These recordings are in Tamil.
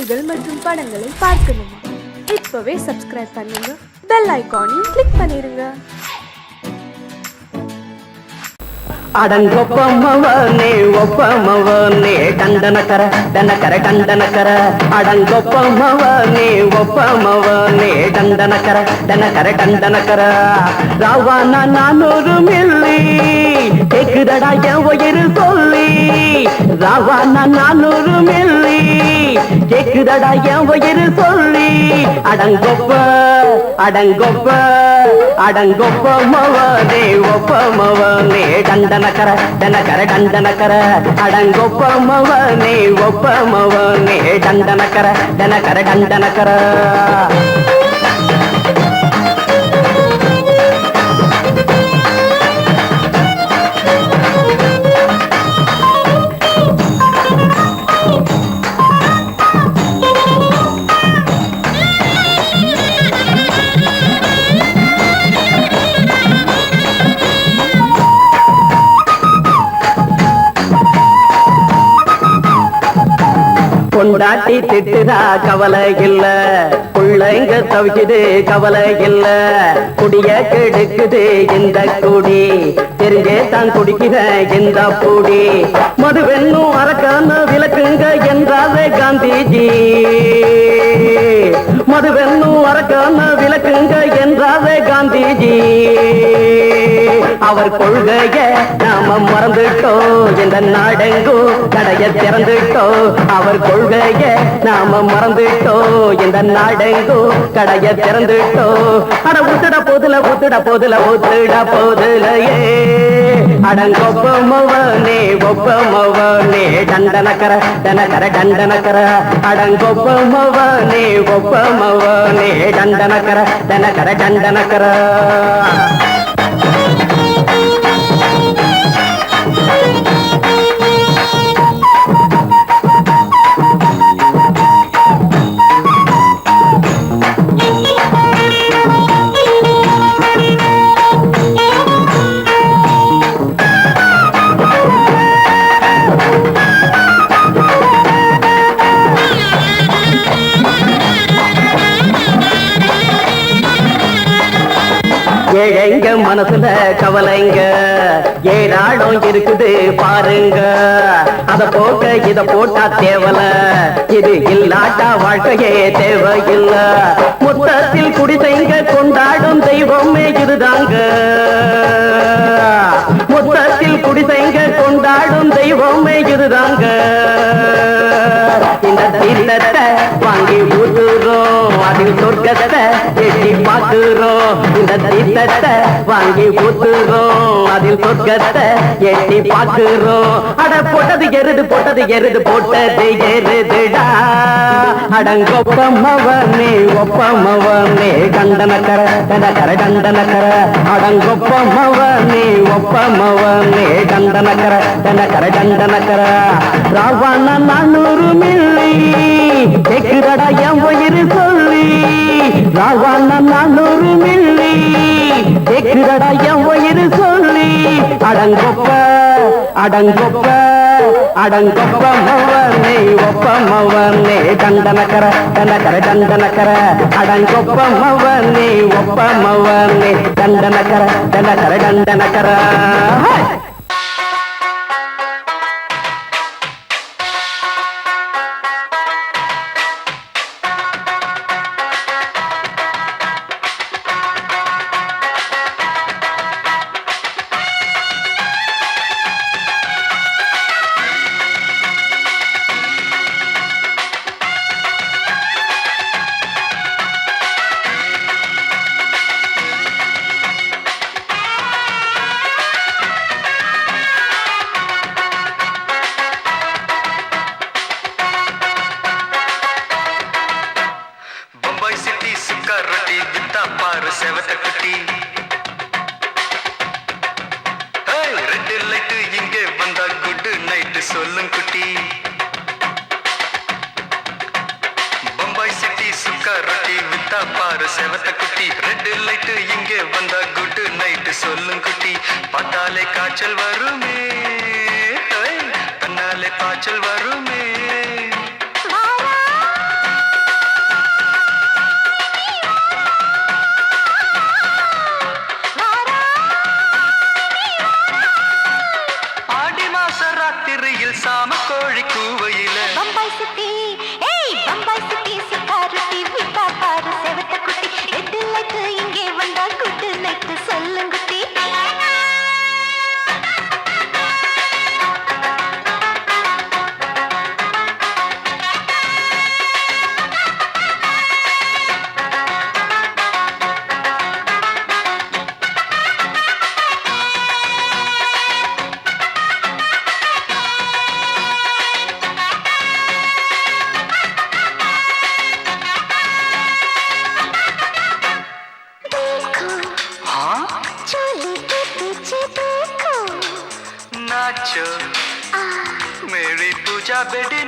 செய்திகள் மற்றும் படங்களை பார்க்கணுமா? இப்பவே சப்ஸ்கிரைப் பண்ணுங்க, பெல் ஐகானையும் கிளிக் பண்ணிருங்க. அடங்கொப்பமவனே ஒப்பமவனே டண்டனக்கர டனக்கர டண்டனக்கர அடங்கொப்பமவனே ஒப்பமவனே டண்டனக்கர டனக்கர டண்டனக்கர ராவானா 400 மில்லி கேக்குதடா என் உயிர் சொல்லி ராவானா 400 மில்லி கேக்குதடா என் உயிர் சொல்லி அடங்கொப்ப அடங்கொப்ப அடங்கொப்பமவனே ஒப்பமவனே டண்டனக்கர டனக்கர டண்டனக்கர அடங்கொப்பமவனே ஒப்பமவனே டண்டனக்கர டனக்கர டண்டனக்கர கொண்டாட்டி திட்டுதா கவலை இல்ல புள்ளைங்க தவிக்குது கவலை இல்ல குடிய கெடுக்குது இந்த குடி தெரிஞ்சே தான் குடிக்கிற இந்த பூடி மதுவென்னும் அரக்கான விளக்குங்க என்றாவே காந்திஜி மதுவென்னும் அரக்கான விளக்குங்க என்றாவே காந்திஜி அவர் கொள்கைய நாம மறந்துட்டோம் இந்த நாடெங்கோ கடைய திறந்துட்டோம் அவர் கொள்கைய நாம மறந்துட்டோம் இந்த நாடெங்கோ கடைய திறந்துட்டோம் அட ஊத்துட போதுல ஊத்துட போதுல ஊத்துட போதுலையே அடங்கொப்பமவனே ஒப்பமவனே டண்டனக்கர டனக்கர டண்டனக்கர அடங்கொப்பமவனே ஒப்பமவனே டண்டனக்கர டனக்கர டண்டனக்கர ஏழைங்க மனசுல கவலைங்க ஏராளம் இருக்குது பாருங்க அத போக்க இத போட்டா தேவல இது இல்லாட்டா வாழ்க்கையே தேவையில்ல மொத்தத்தில் குடிசைங்க கொண்டாடும் தெய்வமே இதுதாங்க மொத்தத்தில் குடிசைங்க கொண்டாடும் தெய்வமே இதுதாங்க இந்த தீர்த்தத்தை வாங்கி ஊத்துறோம் அதில் சொர்க்கத்தை எட்டி பார்க்கிறோம் இந்த தீர்த்தத்தை வாங்கி ஊத்துறோம் அதில் சொர்க்கத்தை எட்டி பார்க்கிறோம் அட போட்டது எருது போட்டது எருதுடா அடங்கொப்பமவனே ஒப்பமவனே டண்டனக்கர டனக்கர டண்டனக்கர அடங்கொப்பமவனே ஒப்பமவனே டண்டனக்கர டனக்கர டண்டனக்கர ராவான 400 மில்லி கேக்குதடா என் உயிர் சொல்லி ராவான 400 மில்லி கேக்குதடா என் உயிர் சொல்லி அடங்கொப்ப அடங்கொப்ப அடங்கொப்பமவனே ஒப்பமவனே டண்டனக்கர டனக்கர டண்டனக்கர அடங்கொப்பமவனே ஒப்பமவனே டண்டனக்கர டனக்கர டண்டனக்கர செவத்த குட்டி ரெண்டு லைட்டு இங்கே வந்தா குட் நைட்டு சொல்லும் குட்டி பம்பாய் சிட்டி சுக்கா ரொட்டி வித்தா பாரு செவத்த குட்டி ரெண்டு லைட்டு இங்கே வந்தா குட் நைட்டு சொல்லும் குட்டி பார்த்தாலே காய்ச்சல் வருமே தன்னாலே காய்ச்சல் வருமே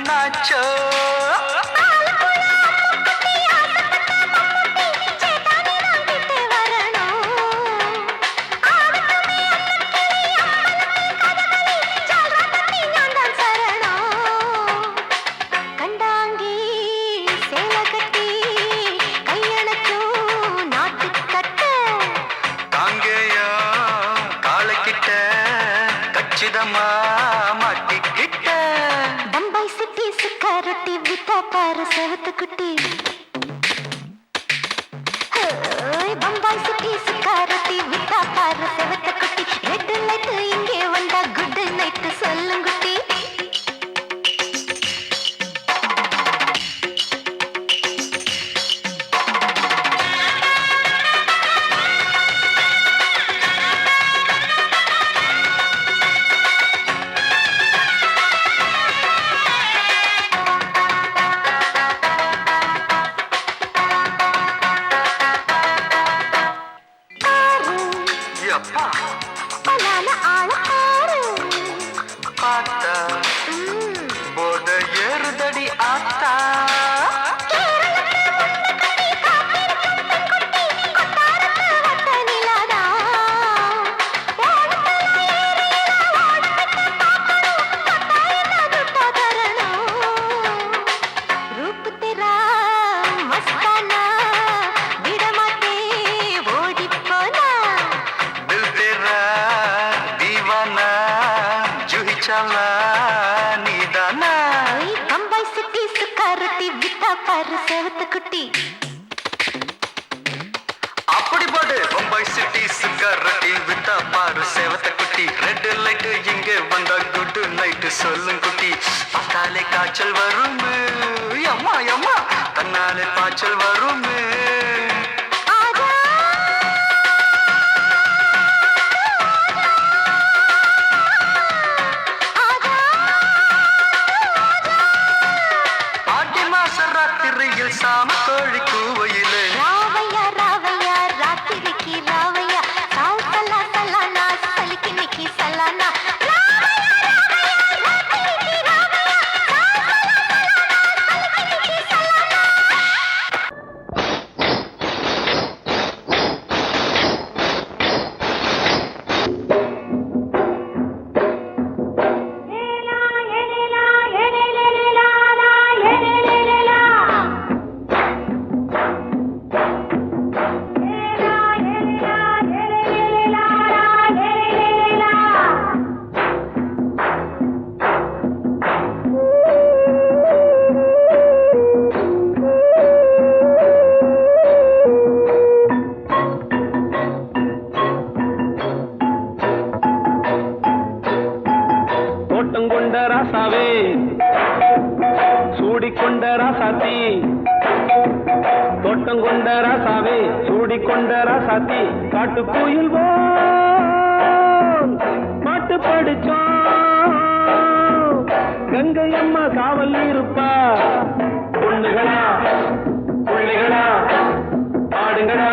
என்னாச்சோ காங்கேயா காலக்கிட்ட கச்சிதமா மாட்டிக்கிட்ட பம்பாய் சிட்டி சுக்காரொட்டி வித்தா பாரு செவத்து குட்டி பம்பாய் சிட்டி சுக்காரொட்டி வித்தா பாரு செவத்து குட்டி ரெட் லைட் இங்கே வந்தா குட் நைட் சொல்லுங்குட்டி அப்பா பலான ஆள ஆறு பார்த்தா போத ஏறுதடி ஆத்தா பம்பாய் சிட்டி சுக்காரொட்டி வித்தா பாரு செவத்து குட்டி அப்படி போடு பம்பாய் சிட்டி சுக்காரொட்டி வித்தா பாரு சேவத்த குட்டி ரெட் லைட் இங்க வந்தா குட் நைட் சொல்லும் குட்டி பார்த்தாலே காய்ச்சல் வருமே அம்மா அம்மா தன்னாலே பாய்ச்சல் வருமே சாம கோழி கூவையிலே ராவையா ராவையா ராத்திரிக்கு ராவையா சால் சலா சலானா சலிக்கு நிக்கி சலானா கொண்ட ராசாவே சூடிக்கொண்ட ராசாத்தி தோட்டம் கொண்ட ராசாவே சூடிக்கொண்ட ராசாத்தி காட்டு கோயில் பாட்டு படிச்சோம் கங்கை அம்மா காவல் இருப்பா பொண்ணுகளா பிள்ளைகளா ஆடுங்களா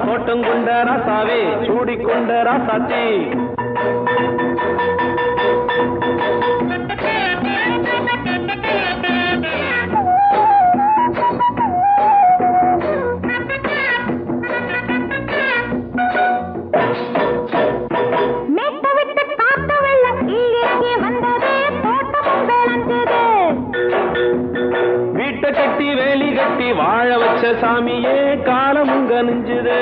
தோட்டம் கொண்ட ராசாவே சூடிக்கொண்ட ராசாத்தி கட்டி வேலி கட்டி வாழ வச்ச சாமியே காலமும் கனிஞ்சுது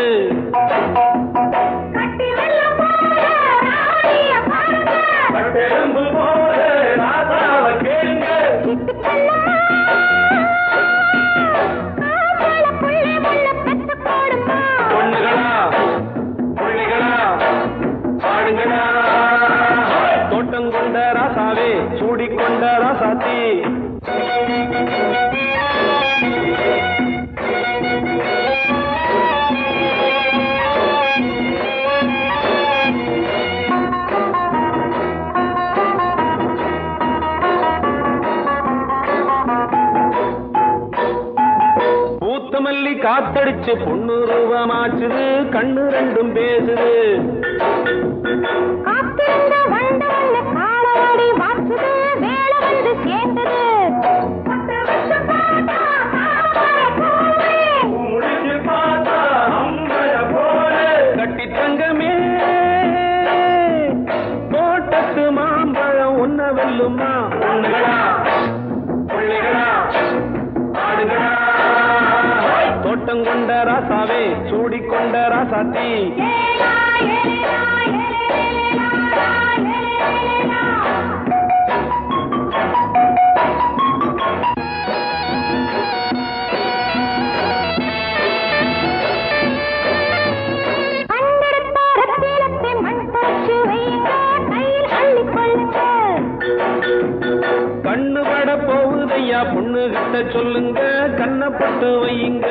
பொண்ணுகளா பிள்ளைகளா பாடுங்களா தோட்டம் கொண்ட ராசாவே சூடிக்கொண்ட ராசாத்தி மல்லி காத்தடிச்சு பொண்ணு ரூபமாச்சுது கண்ணு ரெண்டும் பேசுது காத்திருந்த வண்டு காலவாடி வாச்சுது வேலை வந்து சேர்ந்தது கட்டி தங்கமே தோட்டத்து மாம்பழம் உன்ன வெல்லுமா தோட்டம் கொண்ட ராசாவே சூடிக்கொண்ட ராசாத்தி கண்ணு பட போகுதையா பொண்ணு கிட்ட சொல்லுங்க கண்ணப்பட்டு வையுங்க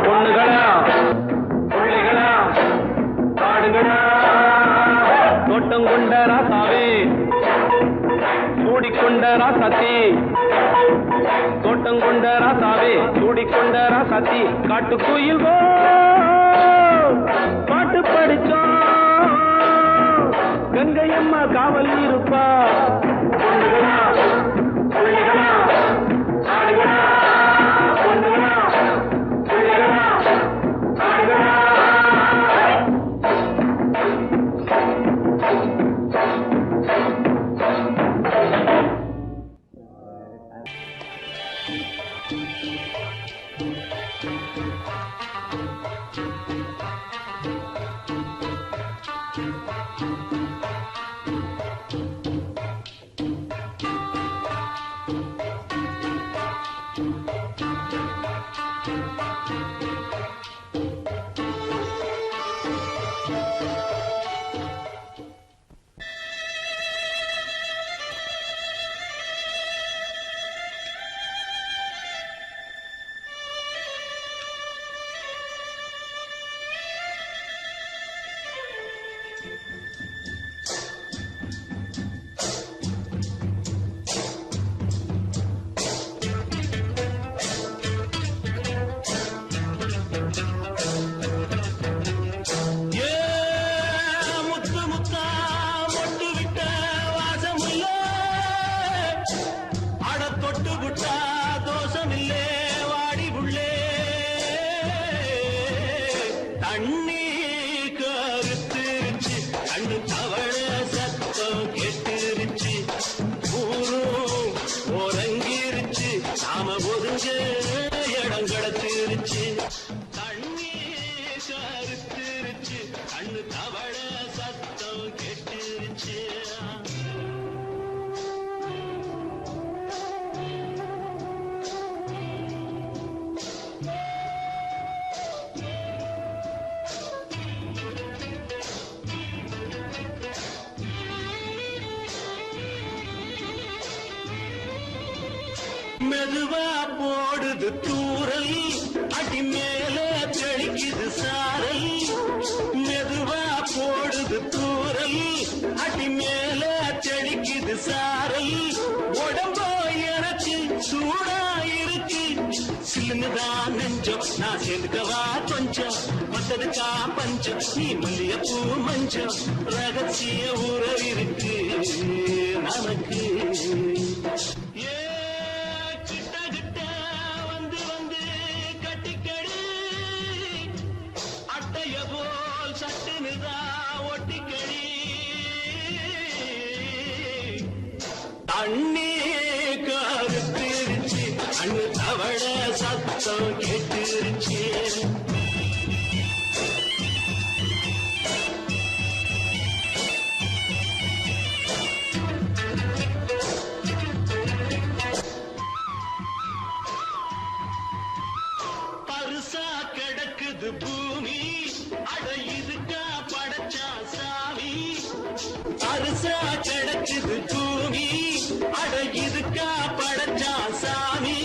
பொண்ணுகளா பிள்ளைகளா பாடுங்களா தோட்டம் கொண்ட ராசாவே சூடிக்கொண்ட ராசாத்தி தோட்டம் கொண்ட ராசாவே சூடிக்கொண்ட ராசாத்தி காட்டுக்குயில் பாட்டு படிச்சோம் கங்கையம்மா காவல் இருப்பா பொண்ணுகளா பிள்ளைகளா ஆடுகளா பொண்ணுகளா பிள்ளைகளா ஆடுகளா மெதுவா போடுது தூரல் அடி மேல தெளிக்குது சாரல் மெதுவா போடுது தூரல் அடி மேல தெளிக்குது சாரல் உடம்போ எனக்கு சூடா இருக்கு சில்லுதான் நெஞ்சம் நான் சேர்ந்துக்கவா கொஞ்சம் மத்ததுக்கா பஞ்சம் நீ மல்லியப்பூ மஞ்சம் ரகசிய உறவு இருக்கு நமக்கு அண்ணே கருத்திருச்சு அண்ணு தவள சத்தம் கேட்டுருச்சு பருசா கிடக்குது பூமி அட இதுக்கா படைச்சா சாமி பருசா கிடக்குது பூமி அட இதுக்கா படைச்சா சாமி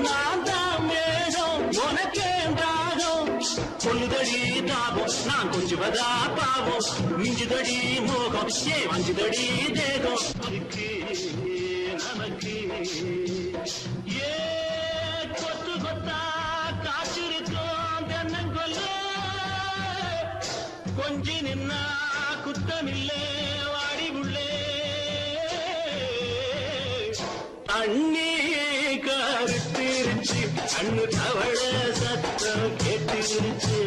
நான் தான் மேகம் உனக்கே தாகம் சொல்லுதடி தாபம் நான் கொஞ்சுவதா பாவம் மிஞ்சுதடி மோகம் ஏ வஞ்சுதடி தேகம் நமக்கு கொஞ்சி நின்னா குத்தமில்லே வாடி உள்ளே அண்ணி கருத்திருச்சு கண்ணு தவள சத்தம் கேட்டிருச்சு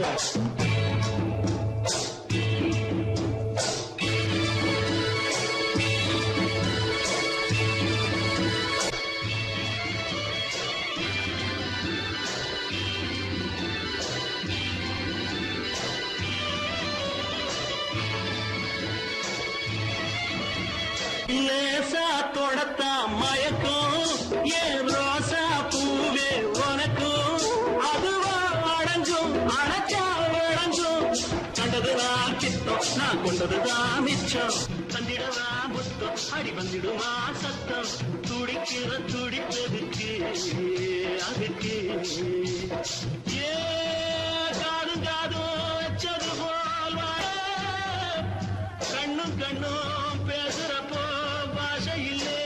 லேசா தொடத்தா மயக்கும் ஏன் ரோசா பூவே உனக்கும் அதுவா அடங்கும் அடைச்சா விளங்கும் கண்டதுதான் கித்தம் நான் கொண்டதுதான் மிச்சம் தந்திடவா முத்தம் அடி வந்துடுமா சத்தம் துடிக்கிற துடிப்பதுக்கு அதுக்கு ஏ காதும் காதும் வச்சது போல் வர கண்ணும் கண்ணும் பேசுறப்போ பாஷை இல்லே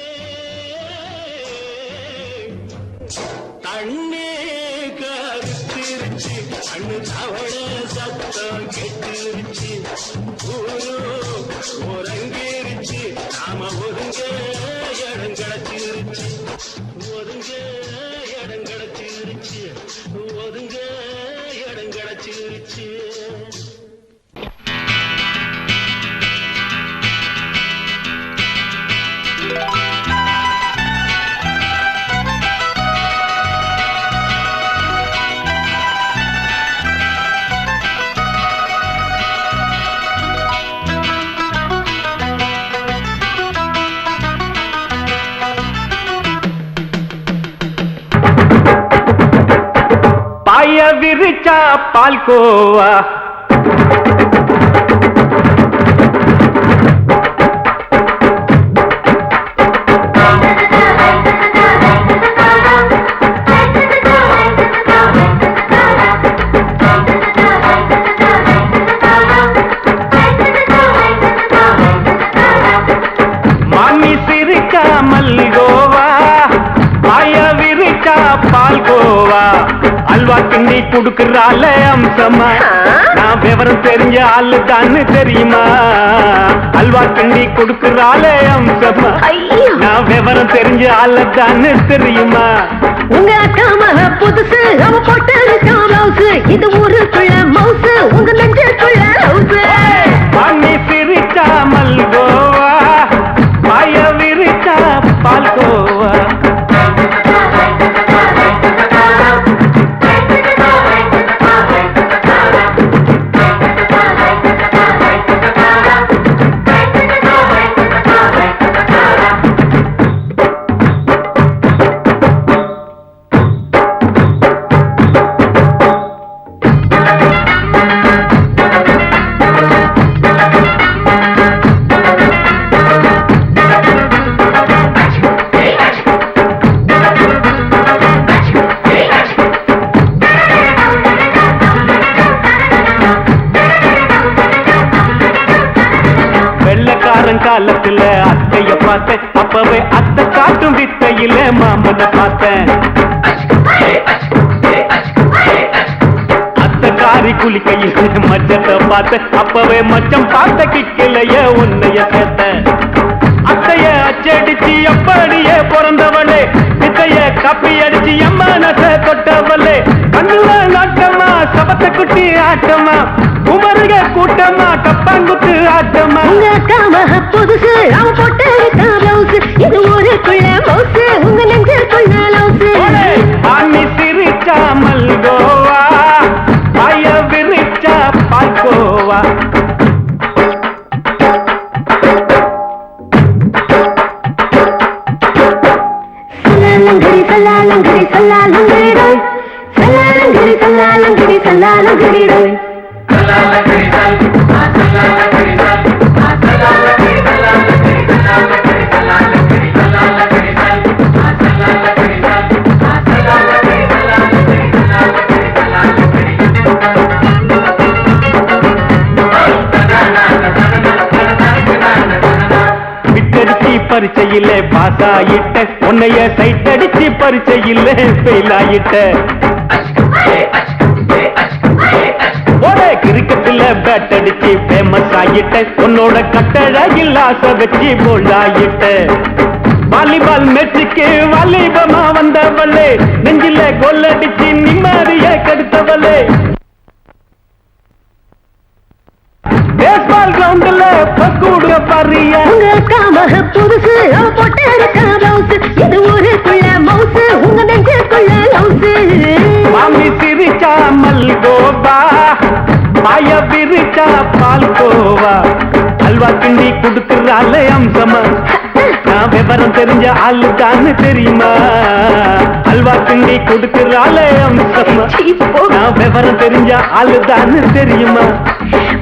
தண்ணே கருத்திருச்சு கண்ணு தவள சத்தம் கெட்டிருச்சு ஊரு ஒருங்கிருச்சு நாம ஒருங்க இடம் கிடைச்சிருச்சு ஒருங்க இடம் கிடைச்சிருச்சு ஒருங்க இடம் கிடைச்சிருச்சு பாய விரிச்சா பால்கோவா மாமி சிரிச்சா மல்கோவா பாய விரிச்சா பால்கோவா அல்வா கிண்டி குடுக்கறால அம்சமா நான் விவரம் தெரிஞ்ச ஆளு தான்னு தெரியுமா அல்வா கிண்டி குடுக்கறால அம்சமா நான் விவரம் தெரிஞ்ச ஆளு தான்னு தெரியுமா உங்க அக்கா மக புதுசு அவ போட்டு பிளவுஸ் இது ஊருக்குள்ள மவுசு உங்க நெஞ்சுக்குள்ள ஹவுஸ் மாமி சிரிச்சா மல்கோவா பாய விரிச்சா பால்கோவா காலத்துல அத்தைய பார்த்தேன் அப்பவே அத்தை காட்டும் வித்தையில மாமனை பார்த்தேன் அத்தை காரி குளிக்கையில மச்சத்தை பார்த்தேன் அப்பவே மச்சம் பார்த்த கிக்கலைய உன்னைய சேர்த்த அத்தைய அச்சடிச்சு அப்படியே பிறந்தவளே வித்தைய காப்பி அடிச்சு எம்மனச தொட்டவளே கண்ணுல நாட்டமா சபத்தை குட்டி ஆட்டமா உமருக கூட்டமா கப்பாங்குத்து ஆட்டமா உங்க அக்கா மக புதுசு அவ போட்டு பிளவுஸ் இது ஊருக்குள்ள மவுசு உங்க நெஞ்சுக்குள்ள லவுஸ் ஆமி சிரிச்சா மல்கோவா பாய விரிச்சா பால்கோவா சல்லாலங்கடி சல்லாலங்கடி சல்லாலங்கடி சல்லாலங்கடி சல்லாலங்கடி பரிச்சையில பாஸ் ஆயிட்ட உன்னைய சைட் அடிச்சு பரிச்சையில ஃபெயில் ஆயிட்ட கிரிக்கெட்ல பேட் அடிச்சு ஃபேமஸ் ஆகிட்ட உன்னோட கட்டழகில் ஆசை வச்சு போல்ட் ஆகிட்ட வாலிபால் மேட்சுக்கு வாலிபமா வந்தவளே நெஞ்சில கோல் அடிச்சு நிம்மதிய கெடுத்தவளே பேஸ்பால் கிரவுண்ட்ல பக்கூடுக பாரியா உங்க காமக புதுசு அவ போட்டு இருக்கா ரவுஸ் இது ஊருக்குள்ள மவுசு உங்க நெஞ்சுக்குள்ள லவுஸ் மாமி சிரிச்சா மல்கோவா மாய விரிச்சா பால்கோவா அல்வா கிண்டி குடுக்கறாளே அம்சமா நான் விவரம் தெரிஞ்ச ஆளு தான்னு தெரியுமா அல்வா கிண்டி குடுக்கறாளே அம்சமா நான் விவரம் தெரிஞ்ச ஆளு தான்னு தெரியுமா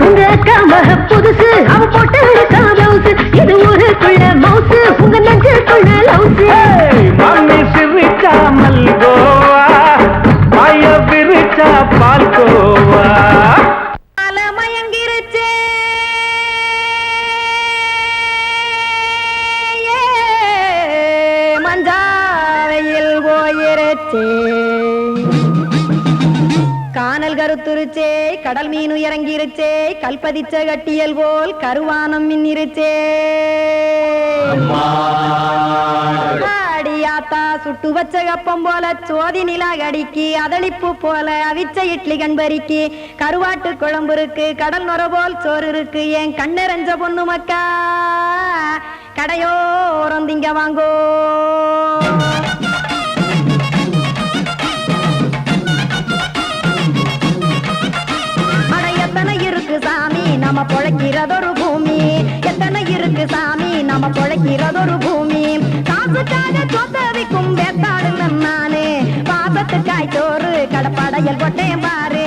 உங்க காமக புதுசு அவ போட்டு இருக்கா ரவுஸ் இது ஊருக்குள்ள மவுசு உங்க நெஞ்சுக்குள்ள லவுஸ் மாமி சிரிச்சா மல்கோவா மாய விரிச்சா பால்கோவா மயங்கிருச்சே மஞ்சாவையில் போயிருச்சே கானல் கருத்துருச்சே கடல் மீன் இறங்கிருச்சே கல்பதிச்ச கட்டியல் போல் கருவானம் மின்னிருச்சே அடியாத்தா சுட்டு வச்ச கப்பம் போல சோதி நிலா கடிக்கு அதளிப்பு போல அவிச்ச இட்லி கண்பறிக்கு கருவாட்டு குழம்பு இருக்கு கடல் நுர போல் சோறு இருக்கு என் கண்ணெறஞ்ச பொண்ணு மக்கா கடையோரம் திங்க வாங்கோ எத்தனை இருக்கு சாமி நம்ம பொழைக்கிறதொரு பூமி எத்தனை இருக்கு சாமி நம்ம பொழைக்கிறதொரு பூமி காசுக்காக சொத்தவிக்கும் வேத்தாடுங்க நானே பாசத்துக்காய் சோறு கடப்படையல் போட்டேன் பாரு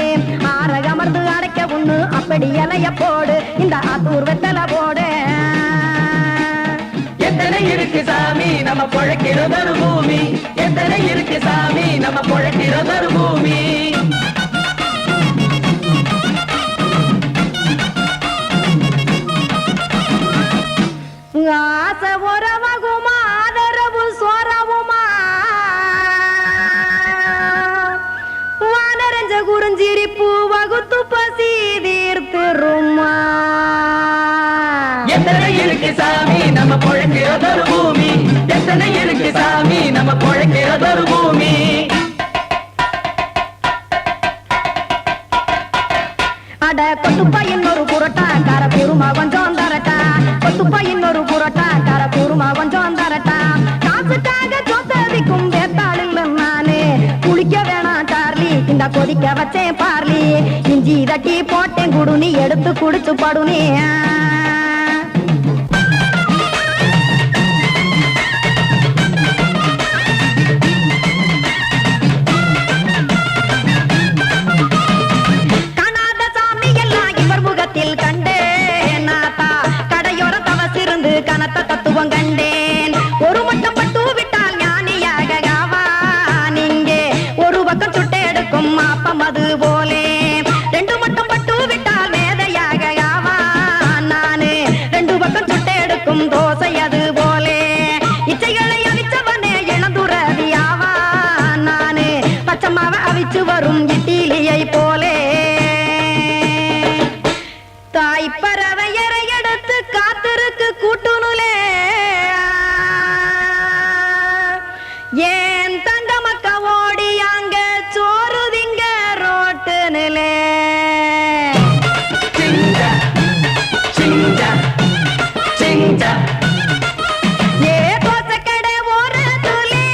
ஆரகமர்ந்து அடைக்க ஒண்ணு அப்படி இலைய போடு இந்த ஆத்தூர் வெத்தலை போடு எத்தனை இருக்கு சாமி நம்ம பொழைக்கிறதொரு பூமி எத்தனை இருக்கு சாமி நம்ம பொழைக்கிறதொரு பூமி ஆசை உறவகுமா ஆதரவு சோரவுமா வானரஞ்ச குறிஞ்சிரிப்பு வகுத்து பசி தீர்த்துருமா எத்தனை இருக்கு சாமி நம்ம பொழைக்கிறதொரு பூமி எத்தனை இருக்கு சாமி நம்ம பொழைக்கிறதொரு பூமி அட கொத்துப்பா இன்னொரு புரோட்டா கார குருமா கொஞ்சம் தரட்டா கொத்துப்பா இன்னொரு புரோட்டா கார குருமா கொஞ்சம் தரட்டா காசுக்காக சொத்ததிக்கும் வேத்தாளில் நானு குளிக்க வேணாம் சார்லி இந்த கொதிக்க வச்சேன் பார்லி இஞ்சி தட்டி போட்டேன் குடுனி எடுத்து குடிச்சு படுனி கனத்த தத்துவம் கண்டேன் ஒரு மட்டம் பட்டு விட்டால் ஞானியாக நீங்கே ஒரு பக்கம் சுட்டு எடுக்கும் மாப்பம் அது போலே ரெண்டு மட்டம் பட்டு விட்டால் மேதையாக நானு ரெண்டு பக்கம் சுட்டு எடுக்கும் தோசை அது போலே இச்சைகளை அவிச்சவனே இளந்துறவியாவா நானு பச்சமாவ அவிச்சு வரும் இட்டிலியை போலே தாய் பறவையரை எடுத்து காத்திருக்கு கூட்டுனுலே ஏன் தங்க மக்க ஓடி அங்க சோறுதிங்க ரோட்டு நிலே ஏ தோசை கடை ஒரு துளி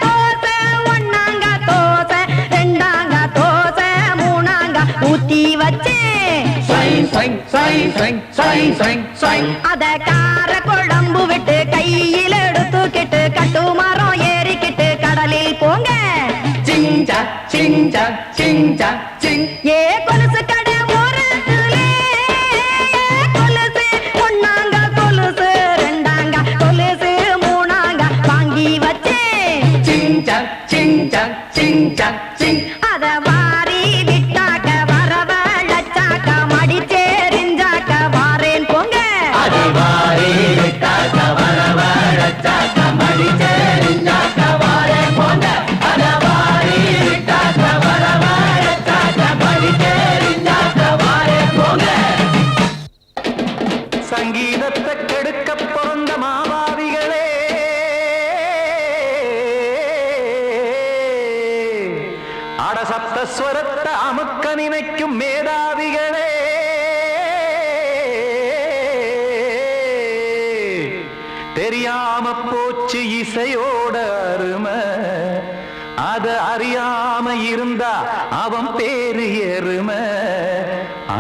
தோசை ஒன்னாங்க தோசை ரெண்டாங்க தோசை மூணாங்க ஊத்தி வச்சே அத கார குழம்பு விட்டு கையில் எடுத்துக்கிட்டு கட்டு மரம் ஏறிக்கிட்டு கடலில் போங்க ஏ கொலுசு கடை ஓரத்துலே கொலுசு ஒன்னாங்க கொலுசு ரெண்டாங்க கொலுசு மூணாங்க வாங்கி வச்சே அத வாரி விட்டாக்க வரவழைச்சாக்க மடிச்சேரிஞ்சாக்க வாரேன் போங்க சப்தஸ்வரத்தை அமுக்க நினைக்கும் மேதாவிகளே, தெரியாம போச்சு இசையோட அருமை, அத அறியாம இருந்தா அவன் பேரு எருமை.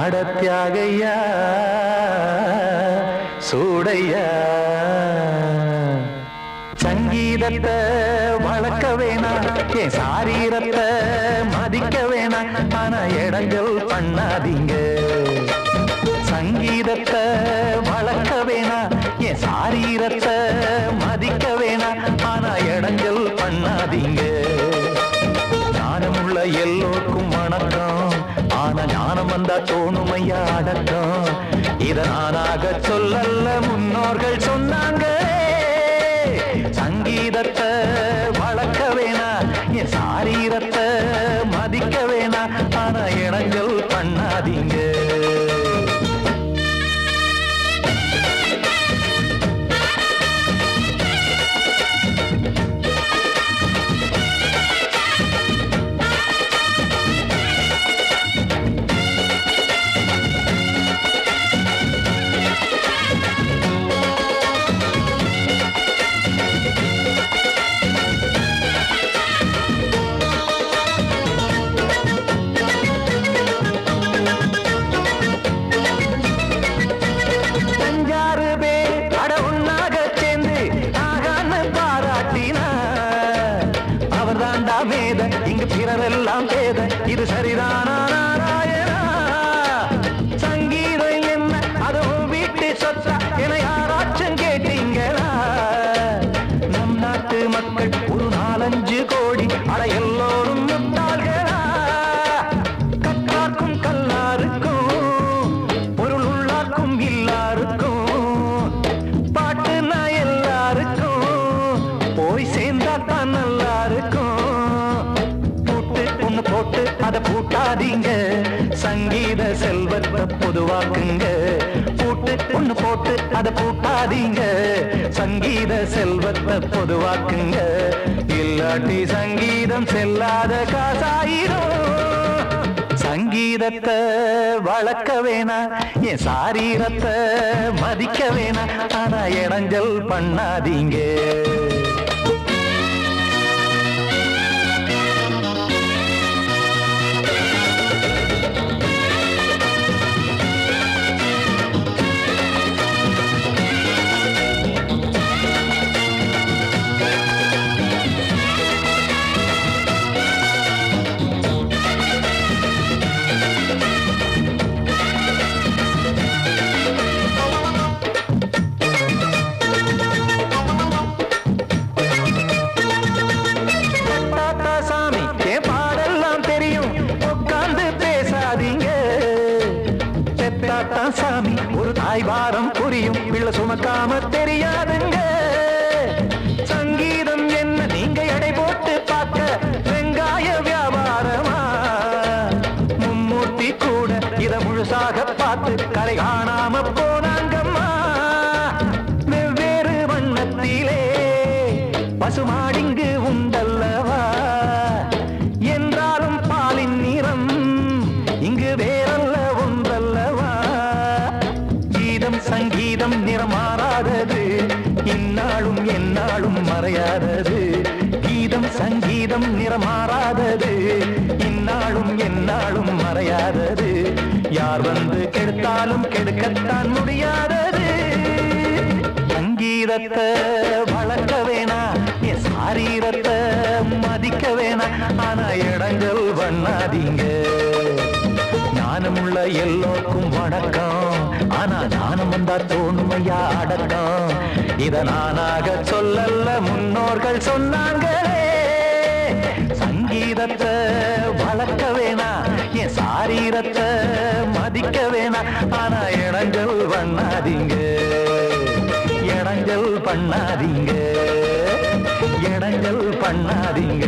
அடத்தியாகையா சூடையா, சங்கீதத்தை வளர்க்க வேணாம், என் சாரீரத்தை மதிக்க வேணாம், ஆனா இடங்கள் பண்ணாதீங்க. சங்கீதத்தை வளர்க்க வேணாம், என் சாரீரத்தை மதிக்க வேணாம், ஆனா இடங்கள் பண்ணாதீங்க. ஞானமுள்ள எல்லோருக்கும் வணக்கம், ஆனா ஞானம் வந்தா தோணுமையா அடக்கம். இத நானாக சொல்லல்ல, முன்னோர்கள் சொன்னாங்க. சங்கீதத்தை வளர்க்க வேணா, என் சாரீரத்தை மதிக்க வேணா, ஆனா இடங்கள் பண்ணாதீங்க. இங்கு பிறரெல்லாம் பேத, இது சரிதானா நாராயணா? சங்கீதம் என்ன அதுவும் வீட்டு சொத்தா என யாராச்சும் கேட்டீங்களா? நம் நாட்டு மக்கள் ஒரு 4-5 கோடி, அட எல்லோரும் முட்டாள்களா? கற்றார்க்கும் கல்லாருக்கும் பொருள் உள்ளார்க்கும் இல்லாருக்கும் பாட்டுனா எல்லாருக்கும் போய் சேர்ந்தா தான் நல்லா இருக்கும். போட்டு அதை பூட்டாதீங்க, சங்கீத செல்வத்தை பொதுவாக்குங்க. பூட்டு ஒண்ணு போட்டு அதை பூட்டாதீங்க, சங்கீத செல்வத்தை பொதுவாக்குங்க. இல்லாட்டி சங்கீதம் செல்லாத காசாயிரும். சங்கீதத்தை வளர்க்க வேணா, என் சாரீரத்தை மதிக்க வேணா, ஆனா இடைஞ்சல் பண்ணாதீங்க. சாமி ஒரு தாய் வாரம் புரியும், பிள்ளை சுமக்காம தெரியாதுங்க. சங்கீதம் என்ன நீங்க எடை போட்டு பார்க்க வெங்காய வியாபாரமா? மும்மூர்த்தி கூட இத முழுசாக பார்த்து கரை காணாம போனாங்கம்மா. வெவ்வேறு வண்ணத்திலே பசுமாடிங்கு உண்டல்லவா, என்றாலும் பாலின் நிறம் இங்கு வேறல்ல ஒன்றல்லவா. சங்கீதம் நிறம் மாறாதது, இந்நாளும் எந்நாளும் மறையாதது. கீதம் சங்கீதம் நிறம் மாறாதது, இந்நாளும் எந்நாளும் மறையாதது. யார் வந்து கெடுத்தாலும் கெடுக்கத்தான் முடியாதது. சங்கீதத்தை வளர்க்க வேணா, என் சாரீரத்தை மதிக்க வேணா, ஆனா இடங்கள் பண்ணாதீங்க. ஞானமுள்ள எல்லோருக்கும் வணக்கம், ஆனா ஞானம் வந்தா தோணுமையா அடக்கம். இத நானாக சொல்லல்ல, முன்னோர்கள் சொன்னாங்களே. சங்கீதத்தை வளர்க்க வேணா, என் சாரீரத்தை மதிக்க வேணா, ஆனா இடங்கள் பண்ணாதீங்க. இடங்கள் பண்ணாதீங்க, இடங்கள் பண்ணாதீங்க.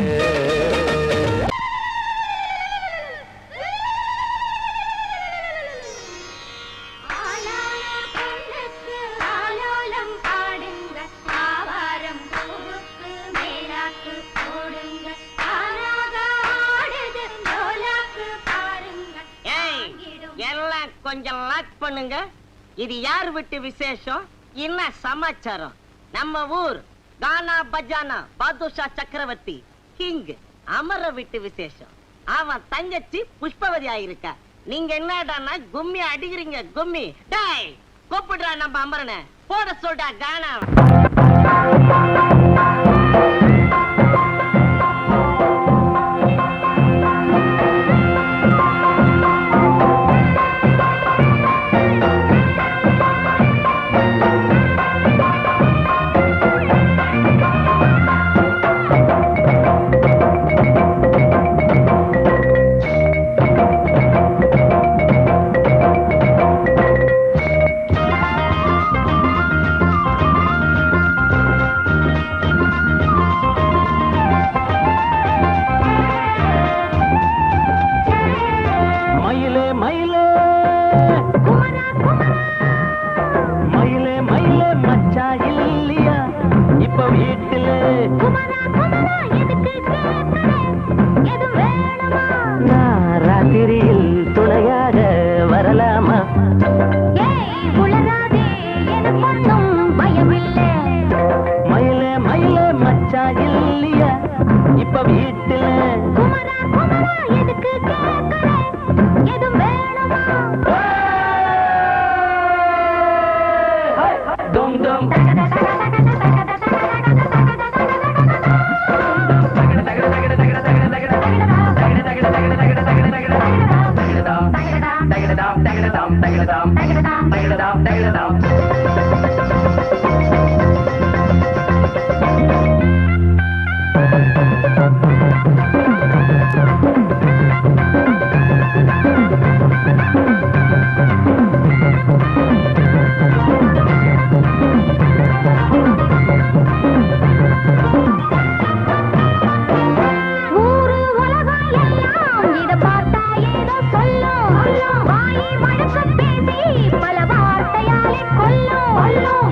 போடுங்க, ஆனாக ஆடுது கொஞ்சம் லாக் பண்ணுங்க. இது யார் வீட்டு விசேஷம்? என்ன சமாச்சாரம்? நம்ம ஊர் கானா பஜானா பாதுஷா சக்கரவர்த்தி கிங் அமர வீட்டு விசேஷம். அவன் தங்கச்சி புஷ்பவதி ஆயிருக்கா. நீங்க என்னடானா கும்மி அடிக்கிறீங்க? கும்மி டேய் கூப்பிடுறா நம்ம அமரனை, போட சொல்டா கானா. ராத்திரியில் துணையாக வரலாமா? மயிலே மயிலே மச்சா இல்லையா இப்ப வீட்டுல? டும் டும்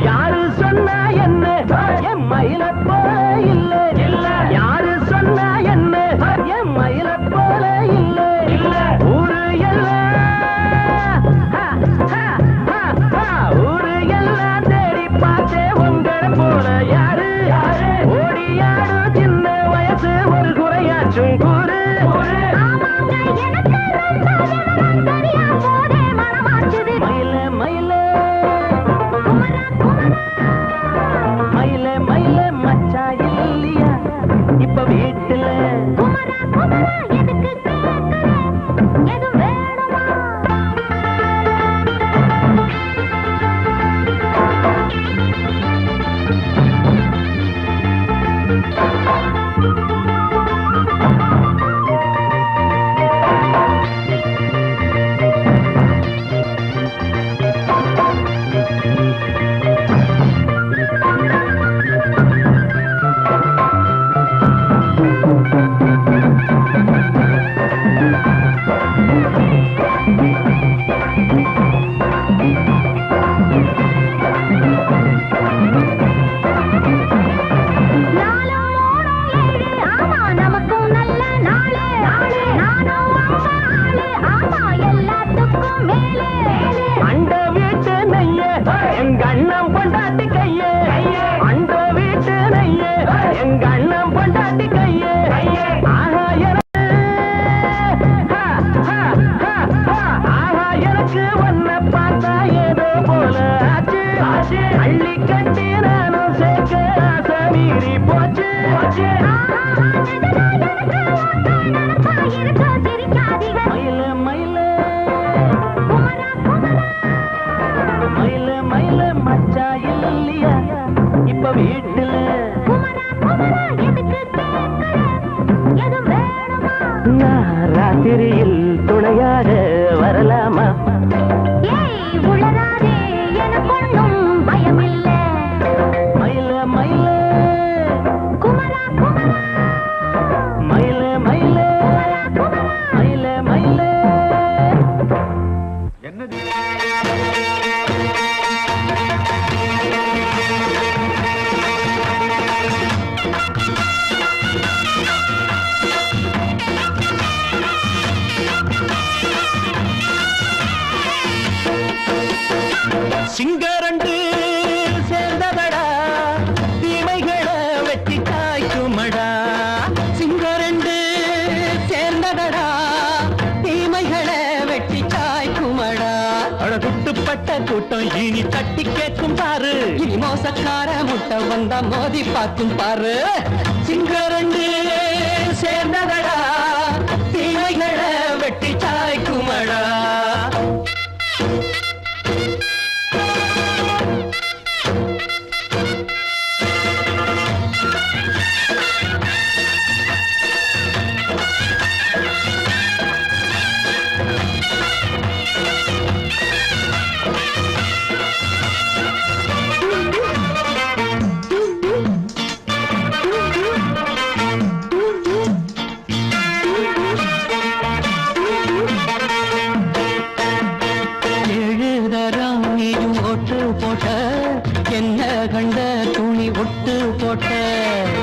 யாரு சொன்னா என்ன என் மயில போல இல்ல இல்ல. யாரு சொன்னா என்ன என் மயில போல இல்ல இல்ல. ஊரு எல்லாம் ஊரு எல்லாம் தேடி பார்த்தே உங்களை போல யாரு ஓடியாடு சின்ன வயசு ஒரு குறையாச்சும் கூறு. மயில மயில மயிலே மயிலே மச்சா இல்லையா இப்ப வீட்டுல? அண்ட வீட்டு நெய்ய எங்க அண்ணன் பொண்டாட்டி கையே, அண்ட வீட்டு நெய்ய எங்க அண்ணன் பொண்டாட்டி கையே. ஆஹா எனக்கு ஒன்ன பார்த்தா ஏதோ போல ஆச்சு. அள்ளி கட்டி நானும் சேர்க்க ஆசை மீறி போச்சு. மயில மயில மயில மயில மச்சா இல்லையா இப்ப வீட்டுல? நான் ராத்திரியில் துணையாக வரலாமா? மயில மயில மயில மயில மயில மயில என்னது சேர்ந்ததடா தீமைகளை வெட்டி சாய்க்குமடா. அழகுட்டுப்பட்ட கூட்டம் இனி தட்டி கேட்கும் பாரு. இனி மோசக்கார முட்டை வந்தா மோதி பார்க்கும் பாரு. சிங்கரண்டு சேர்ந்ததடா தீமைகளை வெட்டி சாய்க்குமடா.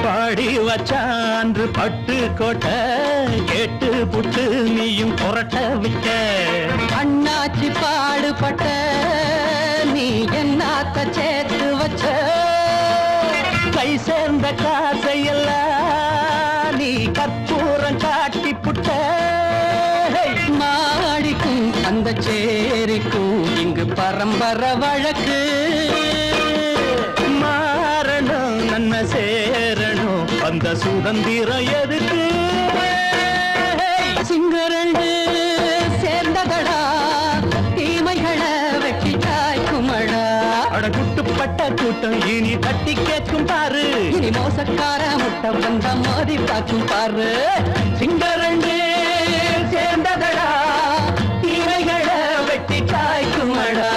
பாடி வச்சான்று பட்டு கோட்டை கேட்டு புட்டு நீயும் புரட்ட விட்ட. அண்ணாச்சி பாடுபட்ட நீ என்னாத்த சேர்த்து வச்ச. கை சேர்ந்த காசையெல்லாம் நீ கற்பூரம் காட்டி புட்ட. மாடிக்கும் அந்த சேரிக்கும் இங்கு பரம்பரை வழக்கு. மாறணும் நன்மை சேரணும் அந்த சுதந்திரம் எதுக்கு. சிங்கரண்டு சேர்ந்ததடா தீமைகளை வெட்டி காய்க்குமடா. அடகுட்டுப்பட்ட கூட்டம் இனி தட்டி கேட்கும் பாரு. இனி மோசக்கார முட்டை வந்த மோதி பார்க்கும் பாரு. சிங்கரண்டு சேர்ந்ததடா தீமைகளை வெட்டி காய்க்குமடா.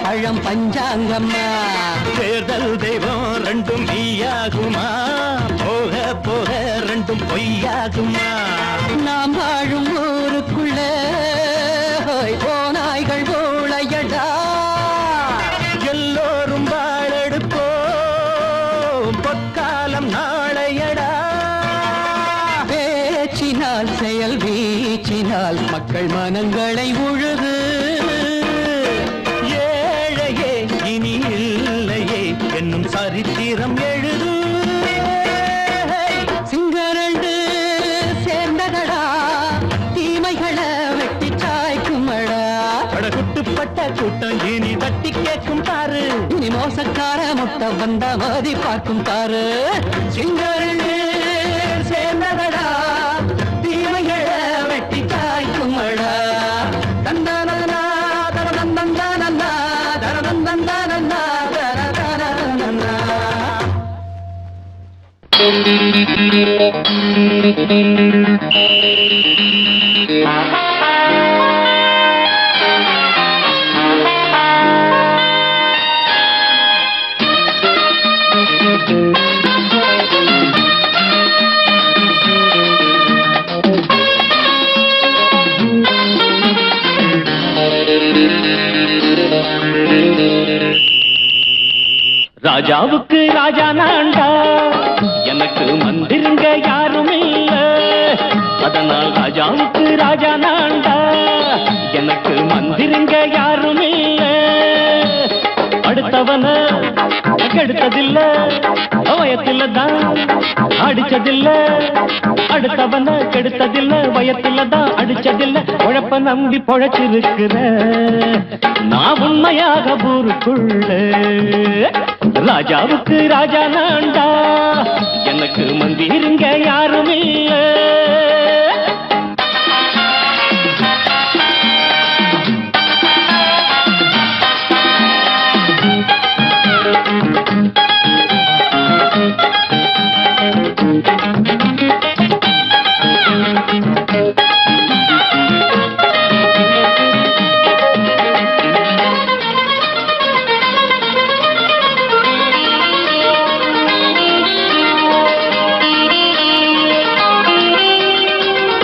பழம் பஞ்சாங்கம்மா. தேர்தல் தெய்வம் ரெண்டும் மெய்யாகுமா போக போக ரெண்டும் பொய்யாகுமா. நாம் வாழும் ஊருக்குள்ள போனாய்கள் ஊழையடா. எல்லோரும் வாழெடுப்போம் பொற்காலம் நாளையடா. பேச்சினால் செயல் வீச்சினால் மக்கள் மனங்களை உழுது. என்னும் சரித்திரம் எழுது. சிங்கரண்டு சேர்ந்ததடா தீமைகளை வெட்டி சாய்க்குமடா. அடகுட்டுப்பட்ட கூட்டம் இனி தட்டி கேட்கும் பாரு. இனி மோசக்கார முட்டை வந்த மோதி பார்க்கும் பாரு. சிங்கரண்டு சேர்ந்ததடா தீமைகளை வெட்டி சாய்க்குமடா. தந்தானா தரதந்தந்தானா தரதந்தந்தானா. ராஜாவுக்கு ராஜா நான்டா எனக்கு மந்திருங்க யாரும் இல்ல. அதனால் ராஜாவுக்கு ராஜா நான்டா எனக்கு மந்திருங்க யாரும் இல்ல. அடுத்தவன கெடுத்ததில்ல வயத்தில தான் அடிச்சதில்ல. அடுத்தவன கெடுத்ததில்ல வயத்தில தான் அடிச்சதில்ல. உழப்ப நம்பி பொழைச்சிருக்கிற நான் உண்மையாக ஊருக்குள்ள. ராஜாவுக்கு ராஜா நான்டா எனக்கு மந்திருங்க யாரும் இல்ல.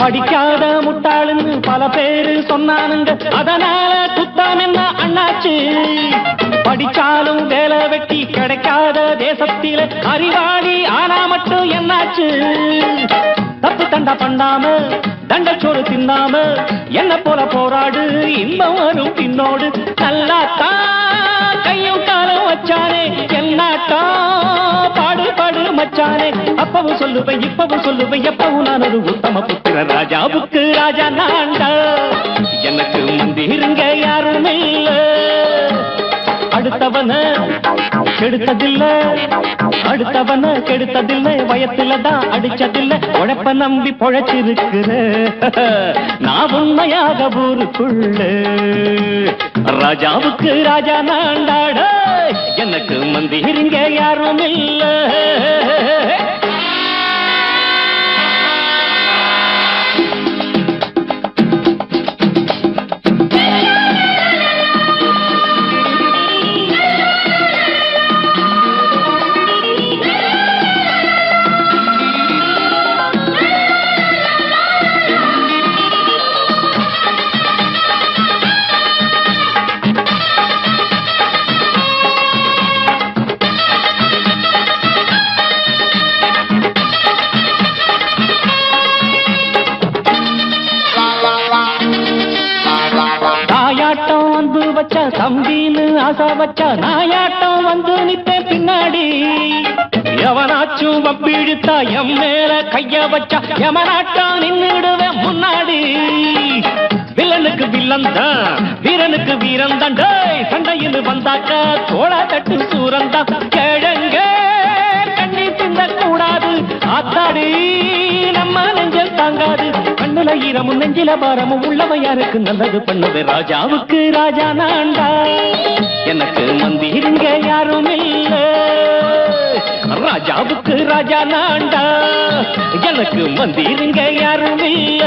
படிக்காத முட்டாளுன்னு பல பேரு சொன்னானுங்க, அதனால குத்தம் என்ன அண்ணாச்சு? படிச்சாலும் வேலை வெட்டி கிடைக்காத தேசத்தில அறிவாளி ஆனா மட்டும் என்னாச்சு? தப்பு தண்டா பண்ணாம தண்டச்சோறு தின்னாம என்ன போல போராடு, இன்பம் வரும் பின்னோடு. நல்லாத்தான் கையும் காலம் வச்சானே, என்னாட்டா பாடு பாடு மச்சானே. அப்பவும் சொல்லுவேன் இப்பவும் சொல்லுவேன், எப்பவும் நான் ஒரு உத்தம புத்திர. ராஜாவுக்கு ராஜா நான்டா, எனக்கு மந்திருங்க யாரும் இல்ல. அடுத்தவன கெடுத்ததில்லை, அடுத்தவன கெடுத்ததில்லை, வயத்துல தான் அடிச்சதில்லை. உழைப்ப நம்பி பொழைச்சிருக்கிற நான் உண்மையாக ஊருக்குள்ள. ராஜாவுக்கு ராஜா நாண்டாட, எனக்கு மந்திரிங்க யாரும் இல்ல. தம்பின்னு ஆசா வச்சா நாயாட்டம் வந்து நிப்பேன் பின்னாடி. எவனாச்சும் வப்பிழுத்தா எம் மேல கைய வச்சா எவனாட்டம் நின்னுடுவேன் முன்னாடி. வில்லனுக்கு வில்லன் தான், வீரனுக்கு வீரன் தான். சண்டையில் வந்தாக்கா தோளா தட்டு சூரன் தான். கிழங்க கண்ணி திந்த கூடாது, ஆத்தாடி நம்ம நெஞ்சல் தாங்காது. கண்ணுல ஈரமும் நெஞ்சில பாரமும் உள்ளவன் யாருக்கு நல்லது பண்ணுது. ராஜாவுக்கு ராஜா நான்டா, எனக்கு மந்திருங்க யாரும் இல்ல. ராஜாவுக்கு ராஜா நான்டா, எனக்கு மந்திருங்க யாரும் இல்ல.